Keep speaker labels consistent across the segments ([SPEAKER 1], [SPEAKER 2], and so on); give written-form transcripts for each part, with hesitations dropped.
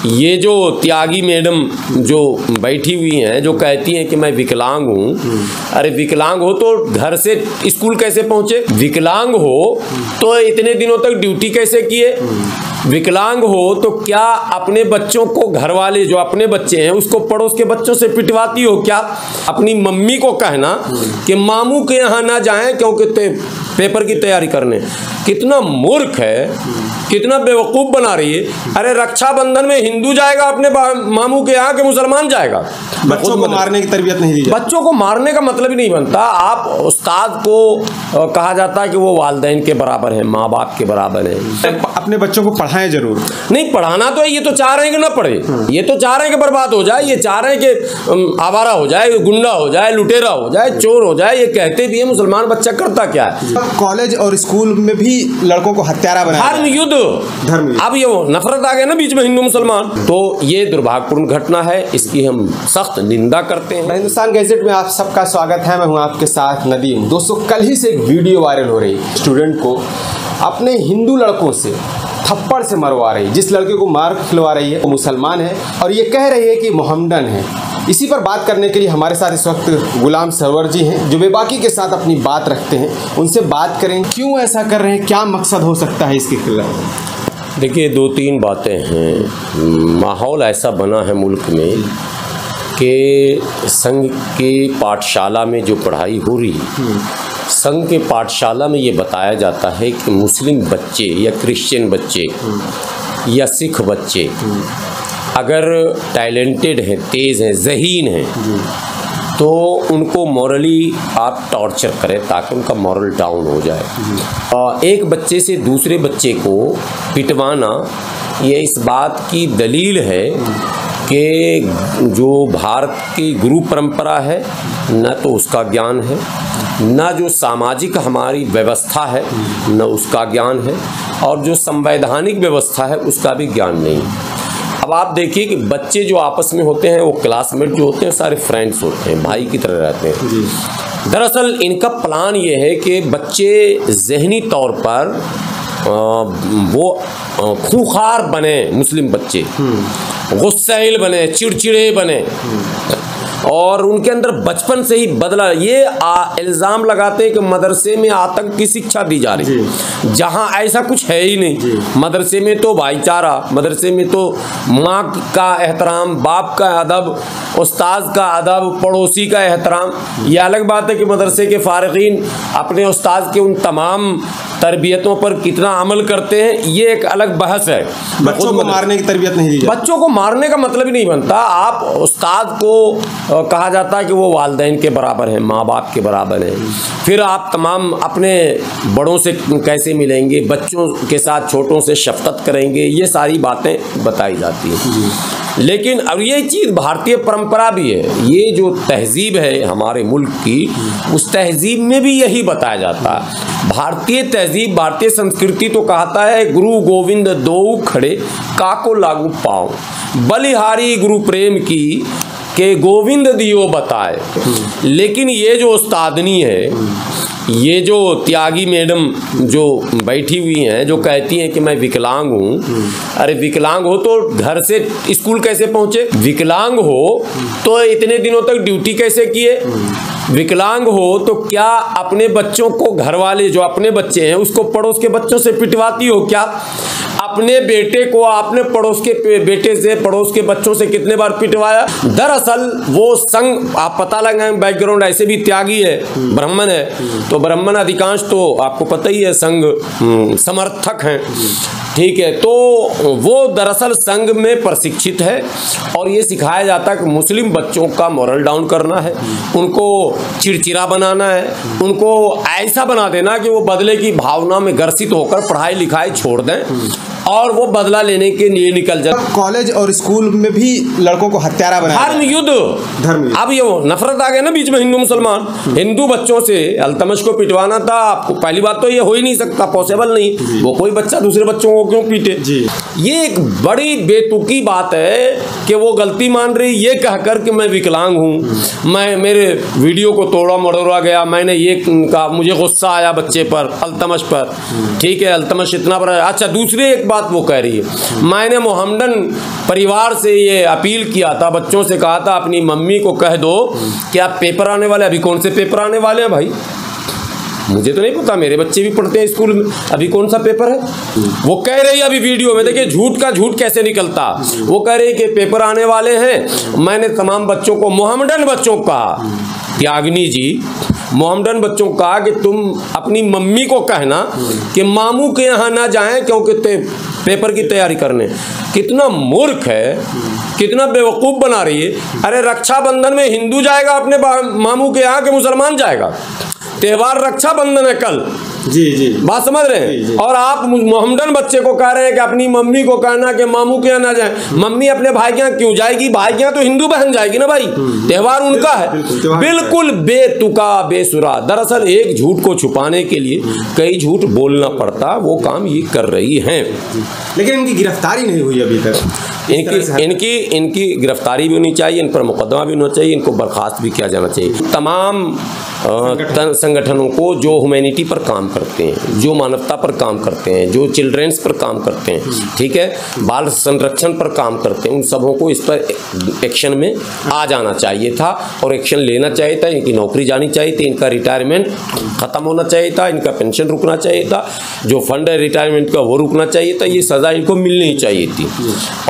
[SPEAKER 1] ये जो त्यागी मैडम जो बैठी हुई हैं, जो कहती हैं कि मैं विकलांग हूँ, अरे विकलांग हो तो घर से स्कूल कैसे पहुँचे? विकलांग हो तो इतने दिनों तक ड्यूटी कैसे किए? विकलांग हो तो क्या अपने बच्चों को, घर वाले जो अपने बच्चे हैं उसको पड़ोस के बच्चों से पिटवाती हो क्या? अपनी मम्मी को कहना कि मामू के यहाँ ना जाएं क्योंकि पेपर की तैयारी करने। कितना मूर्ख है, कितना बेवकूफ़ बना रही है। अरे रक्षाबंधन में हिंदू जाएगा अपने मामू के यहाँ, के मुसलमान जाएगा?
[SPEAKER 2] बच्चों को मारने की तरबियत नहीं दी जाती।
[SPEAKER 1] बच्चों को मारने का मतलब ही नहीं बनता। आप उस्ताद को कहा जाता है कि वो वालिदैन के बराबर है, माँ बाप के बराबर है।
[SPEAKER 2] अपने बच्चों को पढ़ाएं जरूर।
[SPEAKER 1] नहीं पढ़ाना तो है, ये तो चाह रहे हैं कि ना पढ़े, ये तो चाह रहे हैं कि बर्बाद हो जाए, ये चाह रहे हैं कि आवारा हो जाए, गुंडा हो जाए, लुटेरा हो जाए, चोर हो जाए। ये कहते भी है। मुसलमान बच्चा करता क्या है?
[SPEAKER 2] कॉलेज और स्कूल में भी लड़कों को हत्यारा बनाया।
[SPEAKER 1] धर्म युद्ध। अब ये वो नफरत आ गया ना बीच में, हिंदू मुसलमान। तो ये दुर्भाग्यपूर्ण घटना है, इसकी हम सख्त निंदा करते हैं।
[SPEAKER 2] हिंदुस्तान गैजेट में आप सबका स्वागत है। मैं हूं आपके साथ नदीम। दोस्तों, कल ही से एक वीडियो वायरल हो रही, स्टूडेंट को अपने हिंदू लड़कों से थप्पड़ से मरवा रही। जिस लड़के को मार खिलवा रही है वो मुसलमान है और ये कह रही है कि मोहम्मदन है। इसी पर बात करने के लिए हमारे साथ इस वक्त गुलाम सरवर जी हैं, जो बेबाकी के साथ अपनी बात रखते हैं। उनसे बात करें, क्यों ऐसा कर रहे हैं, क्या मकसद हो सकता है इसके खिलाफ।
[SPEAKER 1] देखिए, दो तीन बातें हैं। माहौल ऐसा बना है मुल्क में कि संघ की पाठशाला में जो पढ़ाई हो रही है, संघ के पाठशाला में ये बताया जाता है कि मुस्लिम बच्चे या क्रिश्चियन बच्चे या सिख बच्चे अगर टैलेंटेड हैं, तेज़ हैं, ज़हीन हैं, तो उनको मॉरली आप टॉर्चर करें ताकि उनका मॉरल डाउन हो जाए। एक बच्चे से दूसरे बच्चे को पिटवाना ये इस बात की दलील है कि जो भारत की गुरु परंपरा है न तो उसका ज्ञान है, न जो सामाजिक हमारी व्यवस्था है न उसका ज्ञान है, और जो संवैधानिक व्यवस्था है उसका भी ज्ञान नहीं। अब आप देखिए कि बच्चे जो आपस में होते हैं वो क्लासमेट जो होते हैं सारे फ्रेंड्स होते हैं, भाई की तरह रहते हैं। दरअसल इनका प्लान ये है कि बच्चे ज़हनी तौर पर वो खूंखार बने, मुस्लिम बच्चे गुस्सैल बने, चिड़चिड़े बने, और उनके अंदर बचपन से ही बदला। ये इल्ज़ाम लगाते हैं कि मदरसे में आतंक की शिक्षा दी जा रही है, जहाँ ऐसा कुछ है ही नहीं। मदरसे में तो भाईचारा, मदरसे में तो माँ का एहतराम, बाप का अदब, उस्ताद का अदब, पड़ोसी का एहतराम। ये अलग बात है कि मदरसे के फारिगीन अपने उस्ताद के उन तमाम तरबियतों पर कितना अमल करते हैं, ये एक अलग बहस है।
[SPEAKER 2] बच्चों को मारने की तरबियत नहीं दी जाती।
[SPEAKER 1] बच्चों को मारने का मतलब ही नहीं बनता। आप उस्ताद को कहा जाता है कि वो वालिदैन के बराबर है, माँ बाप के बराबर है। फिर आप तमाम अपने बड़ों से कैसे मिलेंगे, बच्चों के साथ छोटों से शफकत करेंगे, ये सारी बातें बताई जाती हैं। लेकिन अब ये चीज़ भारतीय परंपरा भी है। ये जो तहजीब है हमारे मुल्क की, उस तहजीब में भी यही बताया जाता है। भारतीय तहजीब, भारतीय संस्कृति तो कहता है गुरु गोविंद दो खड़े काको लागू पाओ, बलिहारी गुरु प्रेम की के गोविंद दियो बताए। लेकिन ये जो उस्तादनी है, ये जो त्यागी मैडम जो बैठी हुई हैं, जो कहती हैं कि मैं विकलांग हूँ, अरे विकलांग हो तो घर से स्कूल कैसे पहुँचे? विकलांग हो तो इतने दिनों तक ड्यूटी कैसे किए? विकलांग हो तो क्या अपने बच्चों को, घर वाले जो अपने बच्चे हैं उसको पड़ोस के बच्चों से पिटवाती हो क्या? अपने बेटे को आपने पड़ोस के बेटे से, पड़ोस के बच्चों से कितने बार पिटवाया? दरअसल वो संघ, आप पता लगाएं, बैकग्राउंड ऐसे भी त्यागी है, ब्राह्मण है, तो ब्राह्मण अधिकांश तो आपको पता ही है संघ समर्थक हैं, ठीक है। तो वो दरअसल संघ में प्रशिक्षित है और ये सिखाया जाता है कि मुस्लिम बच्चों का मॉरल डाउन करना है, उनको चिड़चिड़ा बनाना है, उनको ऐसा बना देना कि वो बदले की भावना में ग्रसित होकर पढ़ाई लिखाई छोड़ दें और वो बदला लेने के लिए निकल जाए।
[SPEAKER 2] कॉलेज और स्कूल में भी लड़कों को हत्यारा बनाया।
[SPEAKER 1] धर्म युद्ध। अब ये वो नफरत आ गया ना बीच में, हिंदू मुसलमान। हिंदू बच्चों से अल्तमश को पिटवाना था, आपको पहली बात तो ये हो ही नहीं सकता, पॉसिबल नहीं। वो कोई बच्चा दूसरे बच्चों को क्यों पीटे? ये एक बड़ी बेतुकी बात है कि वो गलती मान रही ये कहकर कि मैं विकलांग हूँ, मैं, मेरे वीडियो को तोड़ा मरोड़ा गया, मैंने ये कहा, मुझे गुस्सा आया बच्चे पर, अल्तमश पर, ठीक है, अल्तमश इतना बड़ा। अच्छा, दूसरी एक बात वो कह रही है। मैंने मोहम्मदन परिवार से ये अपील किया था, बच्चों से कहा था अपनी मम्मी को कह दो कि आप पेपर आने वाले, अभी कौन से पेपर आने वाले हैं भाई, मुझे तो नहीं पता, मेरे बच्चे भी पढ़ते हैं स्कूल में, अभी कौन सा पेपर है। वो कह रही है अभी वीडियो में, देखिए झूठ का झूठ कैसे निकलता। वो कह रही है कि पेपर आने वाले हैं। मैंने तमाम बच्चों को, मोहम्मदन बच्चों को कहा, त्यागनी जी मोहम्मदन बच्चों को कहा कि तुम अपनी मम्मी को कहना कि मामू के यहाँ ना जाएं क्योंकि पेपर की तैयारी करने। कितना मूर्ख है, कितना बेवकूफ़ बना रही है। अरे रक्षाबंधन में हिंदू जाएगा अपने मामू के यहाँ, के मुसलमान जाएगा। त्योहार रक्षाबंधन है कल,
[SPEAKER 2] जी जी,
[SPEAKER 1] बात समझ रहे हैं। और आप मोहम्मदन बच्चे को कह रहे हैं कि अपनी मम्मी को कहना कि मामू के यहाँ ना जाए। मम्मी अपने भाई के यहाँ क्यों जाएगी, भाई के यहाँ तो हिंदू बहन जाएगी ना भाई, त्योहार उनका है। बिल्कुल बेतुका बेसुरा। दरअसल एक झूठ को छुपाने के लिए कई झूठ बोलना पड़ता, वो काम ये कर रही हैं।
[SPEAKER 2] लेकिन इनकी गिरफ्तारी नहीं हुई अभी तक।
[SPEAKER 1] इनकी गिरफ्तारी भी होनी चाहिए, इन पर मुकदमा भी होना चाहिए, इनको बर्खास्त भी किया जाना चाहिए। तमाम संगठनों को जो ह्यूमैनिटी पर काम करते हैं, जो मानवता पर काम करते हैं, जो चिल्ड्रेंस पर काम करते हैं, ठीक है, बाल संरक्षण पर काम करते हैं, उन सबों को इस पर एक्शन में आ जाना चाहिए था और एक्शन लेना चाहिए था। इनकी नौकरी जानी चाहिए थी, इनका रिटायरमेंट ख़त्म होना चाहिए था, इनका पेंशन रुकना चाहिए था, जो फंड है रिटायरमेंट का वो रुकना चाहिए था, ये सज़ा इनको मिलनी चाहिए थी।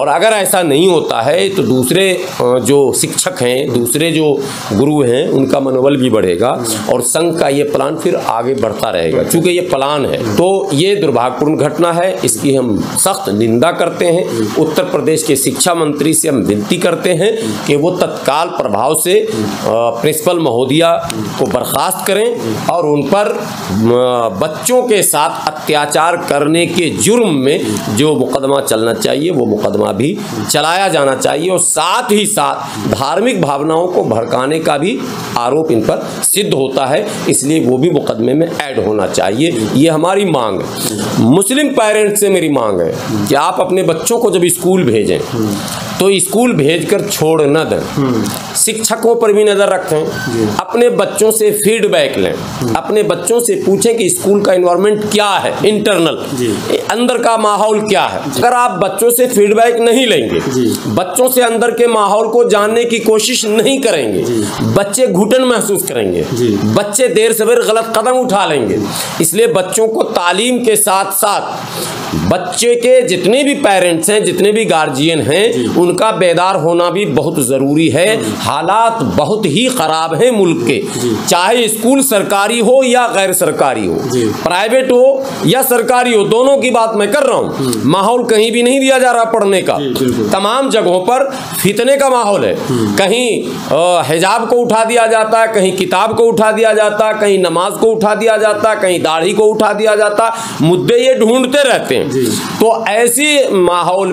[SPEAKER 1] और अगर ऐसा नहीं होता है तो दूसरे जो शिक्षक हैं, दूसरे जो गुरु हैं, उनका मनोबल भी बढ़ेगा और संघ का ये प्लान फिर आगे बढ़ता रहेगा। चूँकि ये प्लान है तो ये दुर्भाग्यपूर्ण घटना है, इसकी हम सख्त निंदा करते हैं। उत्तर प्रदेश के शिक्षा मंत्री से हम विनती करते हैं कि वो तत्काल प्रभाव से प्रिंसिपल महोदया को बर्खास्त करें और उन पर बच्चों के साथ अत्याचार करने के जुर्म में जो मुकदमा चलना चाहिए वो मुकदमा भी चलाया जाना चाहिए और साथ ही साथ धार्मिक भावनाओं को भड़काने का भी आरोप इन पर सिद्ध होता है, इसलिए वो भी मुकदमे में ऐड होना चाहिए। ये हमारी मांग है। मुस्लिम पेरेंट्स से मेरी मांग है कि आप अपने बच्चों को जब स्कूल भेजें तो स्कूल भेजकर छोड़ न दें, शिक्षकों पर भी नज़र रखें, अपने बच्चों से फीडबैक लें, अपने बच्चों से पूछें कि स्कूल का एनवायरनमेंट क्या है, इंटरनल अंदर का माहौल क्या है। अगर आप बच्चों से फीडबैक नहीं लेंगे, बच्चों से अंदर के माहौल को जानने की कोशिश नहीं करेंगे, बच्चे घुटन महसूस करेंगे, बच्चे देर सवेर गलत कदम उठा लेंगे। इसलिए बच्चों को तालीम के साथ साथ बच्चे के जितने भी पेरेंट्स हैं, जितने भी गार्जियन हैं, उनका बेदार होना भी बहुत ज़रूरी है। हालात बहुत ही ख़राब हैं मुल्क के, चाहे स्कूल सरकारी हो या गैर सरकारी हो, प्राइवेट हो या सरकारी हो, दोनों की बात मैं कर रहा हूँ। माहौल कहीं भी नहीं दिया जा रहा पढ़ने का, तमाम जगहों पर फितने का माहौल है। कहीं हिजाब को उठा दिया जाता है, कहीं किताब को उठा दिया जाता है, कहीं नमाज को उठा दिया जाता है, कहीं दाढ़ी को उठा दिया जाता, मुद्दे ये ढूंढते रहते हैं। तो ऐसे माहौल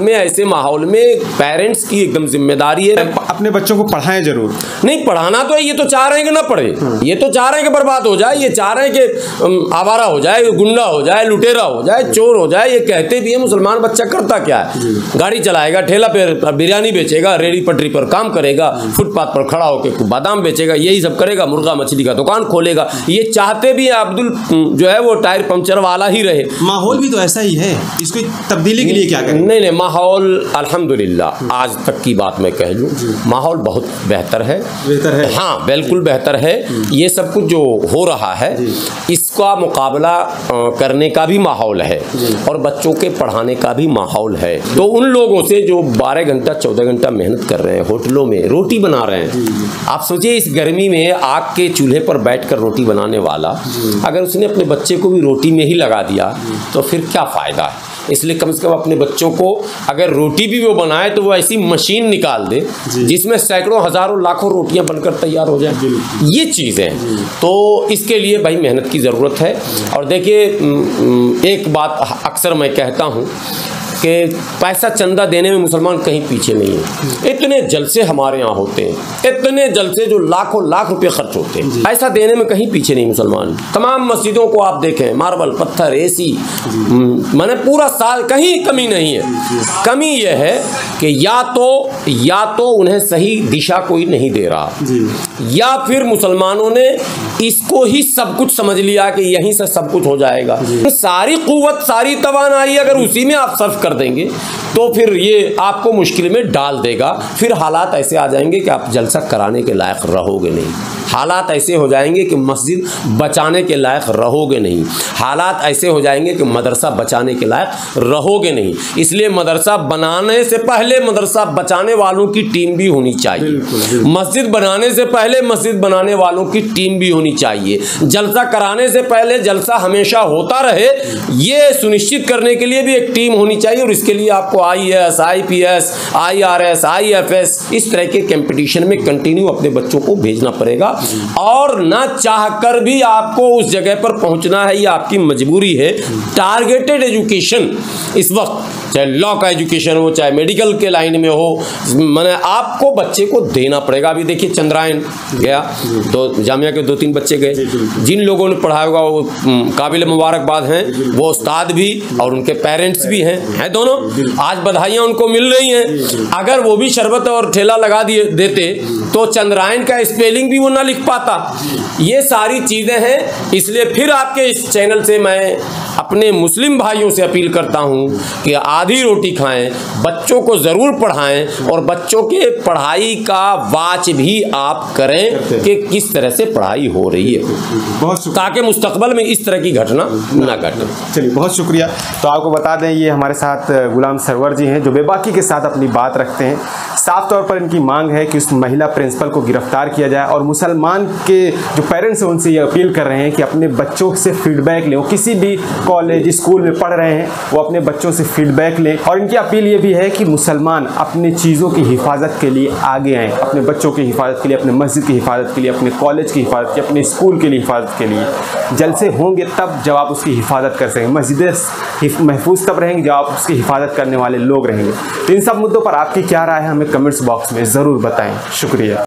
[SPEAKER 1] में पेरेंट्स की एकदम जिम्मेदारी है।
[SPEAKER 2] अपने बच्चों को पढ़ाएं जरूर,
[SPEAKER 1] नहीं पढ़ाना तो ये तो चाह रहे हैं कि ना पढ़े, ये तो चाह रहे हैं कि बर्बाद हो जाए, ये चाह रहे हैं कि आवारा हो जाए, गुंडा हो जाए, लुटेरा हो जाए, चोर हो जाए। ये कहते भी है। मुसलमान बच्चा करता क्या है, गाड़ी चलाएगा, ठेला पे बिरयानी बेचेगा, रेडी पटरी पर काम करेगा, फुटपाथ पर खड़ा होकर बादाम बेचेगा, यही सब करेगा, मुर्गा मछली का दुकान खोलेगा। ये चाहते भी अब्दुल जो है वो टायर पंचर वाला ही रहे।
[SPEAKER 2] माहौल भी तो ऐसा ही है, इसको तब्दीली के लिए क्या करें?
[SPEAKER 1] नहीं, माहौल अल्हम्दुलिल्लाह आज तक की बात मैं कह लूँ, माहौल बहुत बेहतर है। हाँ बिल्कुल बेहतर है। ये सब कुछ जो हो रहा है इसका मुकाबला करने का भी माहौल है और बच्चों के पढ़ाने का भी माहौल है। तो उन लोगों से जो 12 घंटा 14 घंटा मेहनत कर रहे हैं, होटलों में रोटी बना रहे हैं, आप सोचिए इस गर्मी में आग के चूल्हे पर बैठकर रोटी बनाने वाला अगर उसने अपने बच्चे को भी रोटी में ही लगा दिया तो फिर क्या फ़ायदा है। इसलिए कम से कम अपने बच्चों को अगर रोटी भी वो बनाए तो वो ऐसी मशीन निकाल दे जिसमें सैकड़ों हज़ारों लाखों रोटियां बनकर तैयार हो जाए। ये चीज़ें तो इसके लिए भाई मेहनत की ज़रूरत है। और देखिए एक बात अक्सर मैं कहता हूँ कि पैसा चंदा देने में मुसलमान कहीं पीछे नहीं है। इतने जलसे हमारे यहाँ होते हैं, इतने जलसे जो लाखों लाख रुपए खर्च होते हैं, ऐसा देने में कहीं पीछे नहीं मुसलमान। तमाम मस्जिदों को आप देखें, मार्बल, पत्थर, एसी, माने पूरा साल कहीं कमी नहीं है। कमी यह है कि या तो उन्हें सही दिशा कोई नहीं दे रहा, या फिर मुसलमानों ने इसको ही सब कुछ समझ लिया कि यहीं से सब कुछ हो जाएगा। सारी कुव्वत, सारी तवानाई अगर उसी में आप सर्फ कर देंगे तो फिर ये आपको मुश्किल में डाल देगा। फिर हालात ऐसे आ जाएंगे कि आप जलसा कराने के लायक रहोगे नहीं, हालात ऐसे हो जाएंगे कि मस्जिद बचाने के लायक रहोगे नहीं, हालात ऐसे हो जाएंगे कि मदरसा बचाने के लायक रहोगे नहीं। इसलिए मदरसा बनाने से पहले मदरसा बचाने वालों की टीम भी होनी चाहिए, मस्जिद बनाने से पहले मस्जिद बनाने वालों की टीम भी होनी चाहिए, जलसा कराने से पहले जलसा हमेशा होता रहे ये सुनिश्चित करने के लिए भी एक टीम होनी चाहिए। और इसके लिए आपको IAS, IPS, IRS, IFS इस तरह के कंपटीशन में कंटिन्यू अपने बच्चों को भेजना पड़ेगा, और ना चाह कर भी आपको उस जगह पर पहुंचना है, ये आपकी मजबूरी है। टारगेटेड एजुकेशन इस वक्त, चाहे लॉ का एजुकेशन हो, चाहे मेडिकल के लाइन में हो, मैंने आपको बच्चे को देना पड़ेगा। अभी देखिए चंद्रायन गया, तो जामिया के 2-3 बच्चे गए, जिन लोगों ने पढ़ाया होगा वो काबिल मुबारकबाद हैं, वो उस्ताद भी और उनके पेरेंट्स भी हैं दोनों। आज बधाइयाँ उनको मिल रही हैं। अगर वो भी शरबत और ठेला लगा देते तो चंद्रायन का स्पेलिंग भी वो ना लिख पाता। ये सारी चीज़ें हैं। इसलिए फिर आपके इस चैनल से मैं अपने मुस्लिम भाइयों से अपील करता हूं कि आधी रोटी खाएं, बच्चों को ज़रूर पढ़ाएं, और बच्चों के पढ़ाई का वाच भी आप करें कि किस तरह से पढ़ाई हो रही है, ताकि मुस्तकबल में इस तरह की घटना ना घटे।
[SPEAKER 2] चलिए, बहुत शुक्रिया। तो आपको बता दें, ये हमारे साथ गुलाम सरवर जी हैं, जो बेबाकी के साथ अपनी बात रखते हैं। साफ तौर पर इनकी मांग है कि उस महिला प्रिंसिपल को गिरफ्तार किया जाए, और मुसलमान के जो पेरेंट्स हैं उनसे ये अपील कर रहे हैं कि अपने बच्चों से फीडबैक लें। वो किसी भी कॉलेज, स्कूल में पढ़ रहे हैं, वो अपने बच्चों से फीडबैक लें। और इनकी अपील ये भी है कि मुसलमान अपने चीज़ों की हिफाजत के लिए आगे आएँ, अपने बच्चों की हिफाजत के लिए, अपने मस्जिद की हिफाजत के लिए, अपने कॉलेज की हिफाजत के लिए, अपने स्कूल के लिए हिफाजत के लिए। जलसे होंगे तब जब आप उसकी हिफाजत कर सकेंगे, मस्जिदें महफूज तब रहेंगी जब आप उसकी हिफाजत करने वाले लोग रहेंगे। तो इन सब मुद्दों पर आपकी क्या राय है, हमें कमेंट्स बॉक्स में ज़रूर बताएं। शुक्रिया।